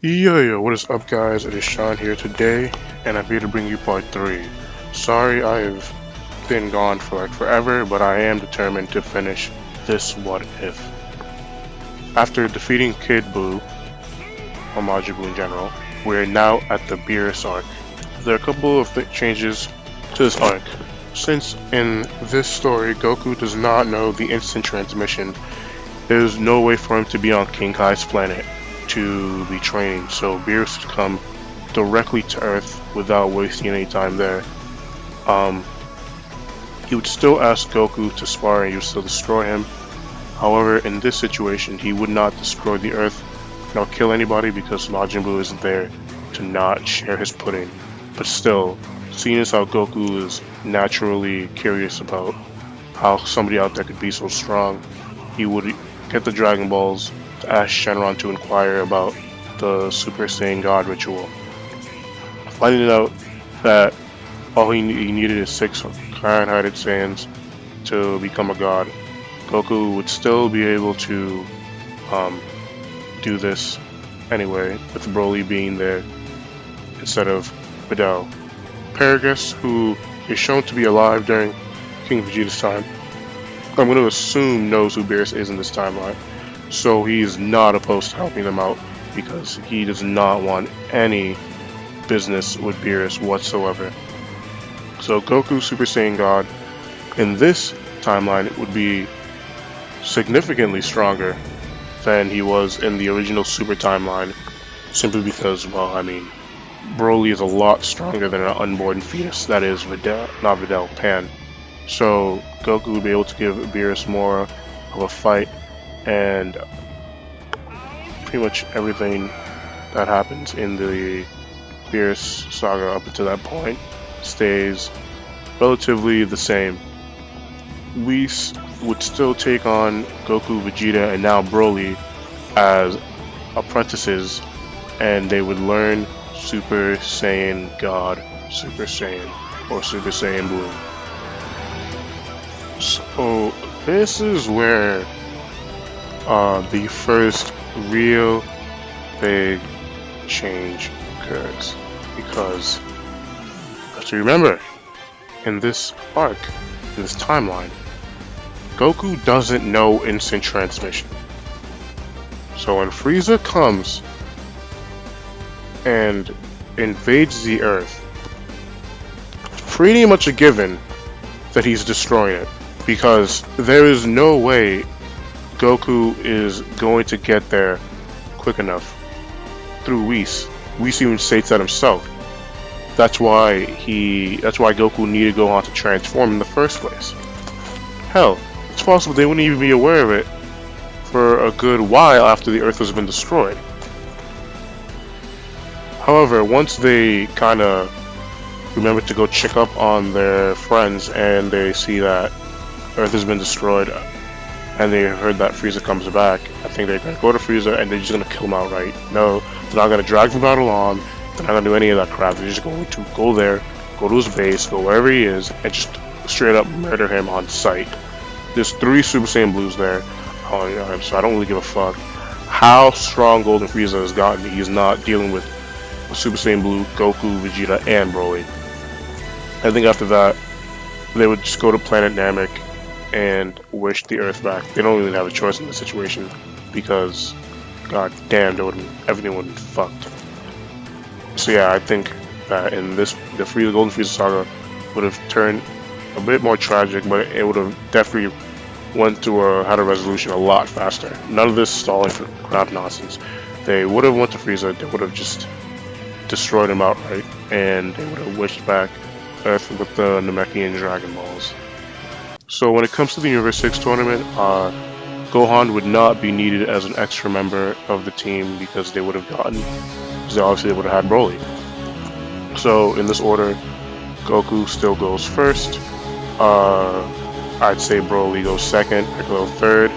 Yo, what is up guys? It is Sean here today, and I'm here to bring you part 3. Sorry I've been gone for like forever, but I am determined to finish this what if. After defeating Kid Buu, or Majin Buu in general, we're now at the Beerus arc. There are a couple of changes to this arc. Since in this story Goku does not know the instant transmission, there's no way for him to be on King Kai's planet to be trained, so Beerus would come directly to Earth without wasting any time there. He would still ask Goku to spar and he would still destroy him. However, in this situation, he would not destroy the Earth nor kill anybody because Majin Buu isn't there to not share his pudding. But still, seeing as how Goku is naturally curious about how somebody out there could be so strong, he would get the Dragon Balls to ask Shenron to inquire about the Super Saiyan God ritual. Finding out that all he needed is 6 kind-hearted Saiyans to become a god, Goku would still be able to do this anyway, with Broly being there instead of Videl. Paragus, who is shown to be alive during King Vegeta's time, I'm going to assume knows who Beerus is in this timeline, so he's not opposed to helping them out because he does not want any business with Beerus whatsoever. So Goku Super Saiyan God in this timeline would be significantly stronger than he was in the original Super timeline, simply because, well, I mean, Broly is a lot stronger than an unborn fetus, that is Pan. So Goku would be able to give Beerus more of a fight, and pretty much everything that happens in the Beerus saga up until that point stays relatively the same. We would still take on Goku, Vegeta, and now Broly as apprentices, and they would learn Super Saiyan God, Super Saiyan, or Super Saiyan Blue. So this is where the first real big change occurs, because as you remember, in this arc, in this timeline, Goku doesn't know instant transmission. So when Frieza comes and invades the Earth, it's pretty much a given that he's destroying it, because there is no way Goku is going to get there quick enough through Whis. Whis even states that himself. That's why Goku needed Gohan to transform in the first place. Hell, it's possible they wouldn't even be aware of it for a good while after the Earth has been destroyed. However, once they kinda remember to go check up on their friends and they see that Earth has been destroyed and they heard that Frieza comes back, I think they're gonna go to Frieza and they're just gonna kill him outright. No, they're not gonna drag the battle on, they're not gonna do any of that crap, they're just going to go there, go to his base, go wherever he is, and just straight up murder him on sight. There's 3 Super Saiyan Blues there, so I don't really give a fuck how strong Golden Frieza has gotten. He's not dealing with Super Saiyan Blue, Goku, Vegeta, and Broly. I think after that, they would just go to Planet Namek and wish the Earth back. They don't really have a choice in this situation because, god damn, everything would be fucked. So yeah, I think that in this, the Golden Frieza saga would have turned a bit more tragic, but it would have definitely had a resolution a lot faster. None of this stalling for crap nonsense. They would have went to Frieza, they would have just destroyed him outright, and they would have wished back Earth with the Namekian Dragon Balls. So when it comes to the Heuristics Tournament, Gohan would not be needed as an extra member of the team because they would have obviously would have had Broly. So in this order, Goku still goes first, I'd say Broly goes second, Piccolo third,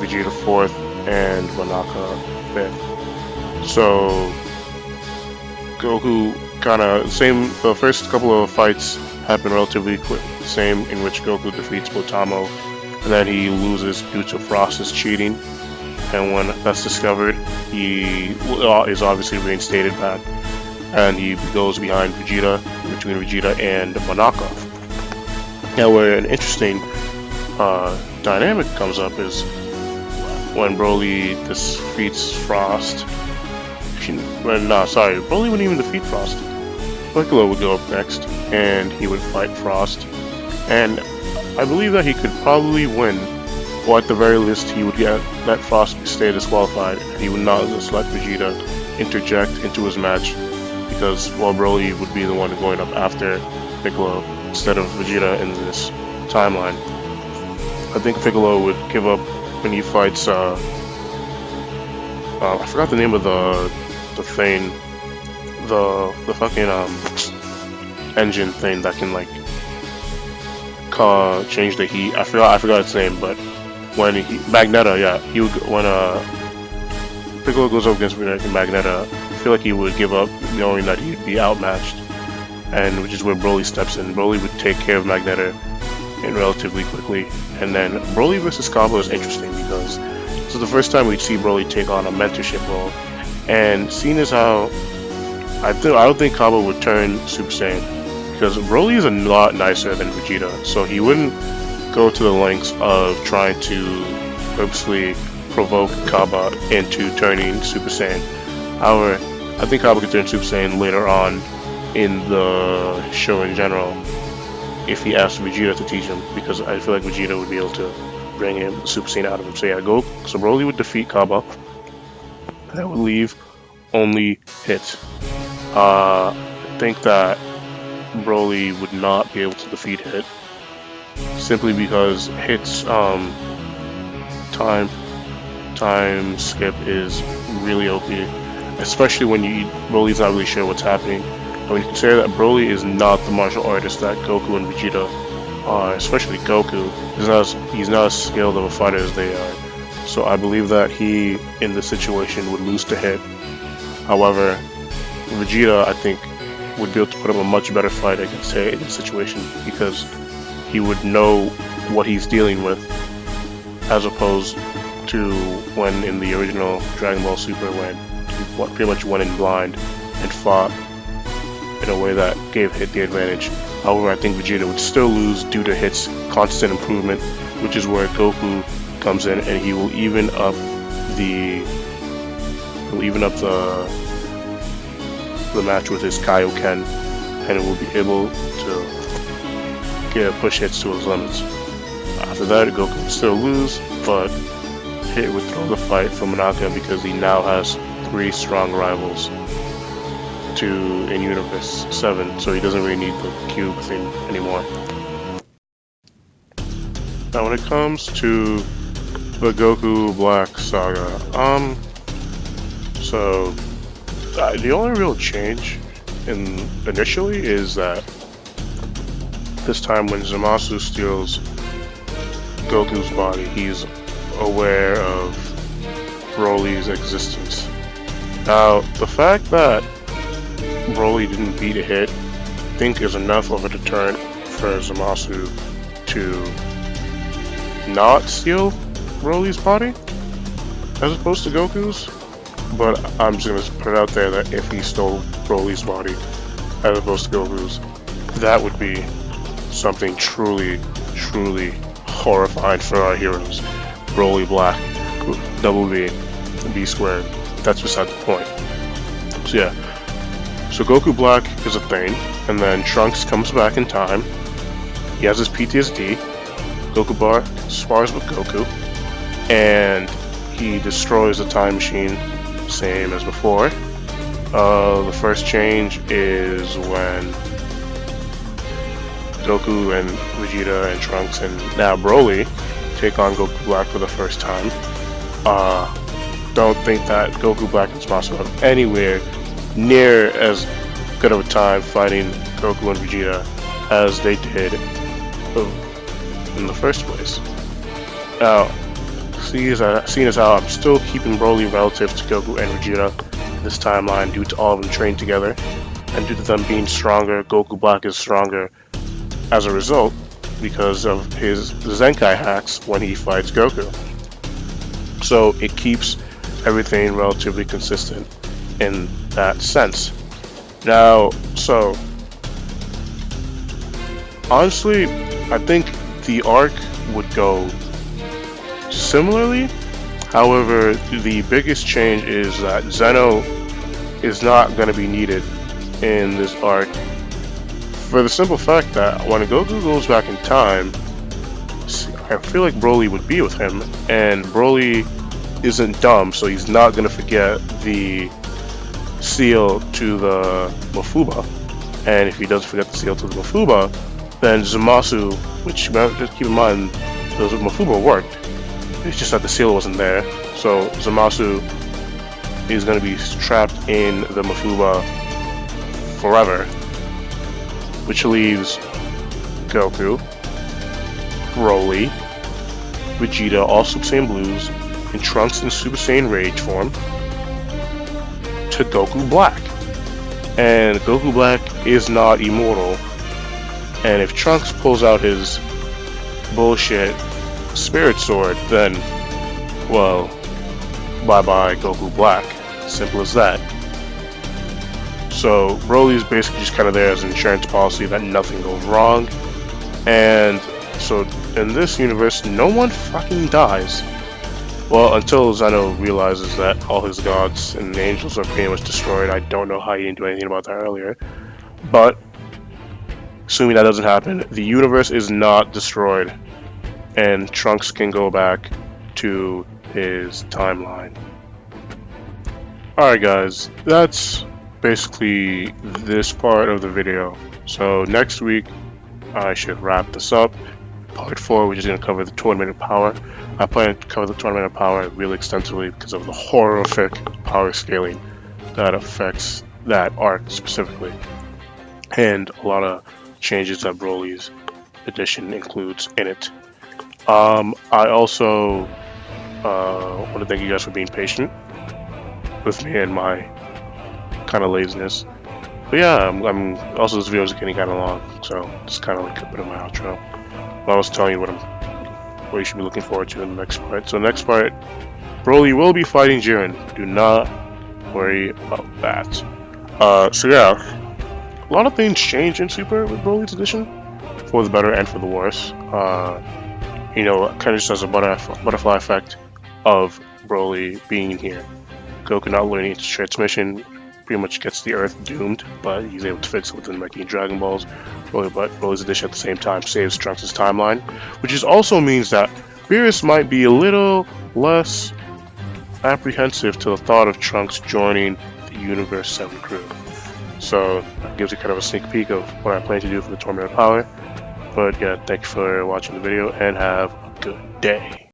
Vegeta fourth, and Banaka fifth. So Goku kinda the first couple of fights happen relatively quick, same in which Goku defeats Botamo, and then he loses due to Frost's cheating, and when that's discovered, he is obviously reinstated back, and he goes between Vegeta and Monokov. Now, where an interesting dynamic comes up is when Broly defeats Frost. Broly wouldn't even defeat Frost. Piccolo would go up next, and he would fight Frost, and I believe that he could probably win, or at the very least he would let Frost stay disqualified, and he would not just let Vegeta interject into his match, because Broly would be the one going up after Piccolo instead of Vegeta in this timeline. I think Piccolo would give up when he fights I forgot the name of the thing, the fucking engine thing that can like change the heat. I forgot its name, but when Magneta, yeah, he would, when Piccolo goes up against Magneta, I feel like he would give up knowing that he'd be outmatched, and which is where Broly steps in. Broly would take care of Magneta and relatively quickly, and then Broly versus Cabba is interesting because this is the first time we'd see Broly take on a mentorship role, and seeing as how I don't think Cabba would turn Super Saiyan, because Broly is a lot nicer than Vegeta, so he wouldn't go to the lengths of trying to purposely provoke Cabba into turning Super Saiyan. However, I think Cabba could turn Super Saiyan later on in the show in general if he asked Vegeta to teach him, because I feel like Vegeta would be able to bring him Super Saiyan out of him. So yeah, so Broly would defeat Cabba. That would leave only Hit. I think that Broly would not be able to defeat Hit, simply because Hit's time skip is really OP, especially when Broly's not really sure what's happening. And when you consider that Broly is not the martial artist that Goku and Vegeta are, especially Goku, he's not as skilled of a fighter as they are. So I believe that he, in this situation, would lose to Hit. However, Vegeta, I think, would be able to put up a much better fight against Hit in this situation, because he would know what he's dealing with, as opposed to when in the original Dragon Ball Super, when he pretty much went in blind and fought in a way that gave Hit the advantage. However, I think Vegeta would still lose due to Hit's constant improvement, which is where Goku comes in, and he will even up the match with his Kaioken, and it will be able to push Hits to his limits. After that, Goku would still lose, but Hit would throw the fight for Monaka because he now has 3 strong rivals in Universe 7, so he doesn't really need the cube thing anymore. Now when it comes to the Goku Black Saga, so the only real change initially is that this time when Zamasu steals Goku's body, he's aware of Broly's existence. Now, the fact that Broly didn't beat a Hit, I think is enough of a deterrent for Zamasu to not steal Broly's body, as opposed to Goku's. But I'm just gonna put it out there that if he stole Broly's body, as opposed to Goku's, that would be something truly, truly horrifying for our heroes. Broly Black, double B squared. That's beside the point. So yeah. So Goku Black is a thing, and then Trunks comes back in time. He has his PTSD. Goku Black spars with Goku, and he destroys the time machine, same as before. The first change is when Goku and Vegeta and Trunks and now Broly take on Goku Black for the first time. Don't think that Goku Black and Zamasu have anywhere near as good of a time fighting Goku and Vegeta as they did in the first place. Now, seeing as how I'm still keeping Broly relative to Goku and Vegeta in this timeline due to all of them trained together, and due to them being stronger, Goku Black is stronger as a result because of his Zenkai hacks when he fights Goku. So it keeps everything relatively consistent in that sense. Now, so honestly, I think the arc would go similarly. However, the biggest change is that Zeno is not going to be needed in this arc, for the simple fact that when Goku goes back in time, I feel like Broly would be with him, and Broly isn't dumb, so he's not going to forget the seal to the Mafuba. And if he doesn't forget the seal to the Mafuba, then Zamasu, which just keep in mind, the Mafuba worked, it's just that the seal wasn't there. So Zamasu is going to be trapped in the Mafuba forever, which leaves Goku, Broly, Vegeta, all Super Saiyan Blues, and Trunks in Super Saiyan Rage form, to Goku Black. And Goku Black is not immortal, and if Trunks pulls out his bullshit Spirit Sword, then, well, bye-bye Goku Black. Simple as that. So Broly is basically just kind of there as an insurance policy that nothing goes wrong. And so in this universe, no one fucking dies. Well, until Zeno realizes that all his gods and angels are pretty much destroyed. I don't know how he didn't do anything about that earlier. But assuming that doesn't happen, the universe is not destroyed, and Trunks can go back to his timeline. Alright guys, that's basically this part of the video. So next week I should wrap this up. Part 4, which is going to cover the Tournament of Power. I plan to cover the Tournament of Power really extensively because of the horrific power scaling that affects that arc specifically, and a lot of changes that Broly's edition includes in it. I also want to thank you guys for being patient with me and my kind of laziness. But yeah, I'm also, this video is getting kind of long, so it's kind of like a bit of my outro. I was telling you what you should be looking forward to in the next part. So next part, Broly will be fighting Jiren. Do not worry about that. So yeah, a lot of things change in Super with Broly's edition, for the better and for the worse. You know, kind of just as a butterfly effect of Broly being here. Goku not learning its transmission pretty much gets the Earth doomed, but he's able to fix it within making Dragon Balls. But Broly's edition at the same time saves Trunks' timeline, which also means that Beerus might be a little less apprehensive to the thought of Trunks joining the Universe 7 crew. So that gives you kind of a sneak peek of what I plan to do for the Tournament of Power. But yeah, thank you for watching the video and have a good day.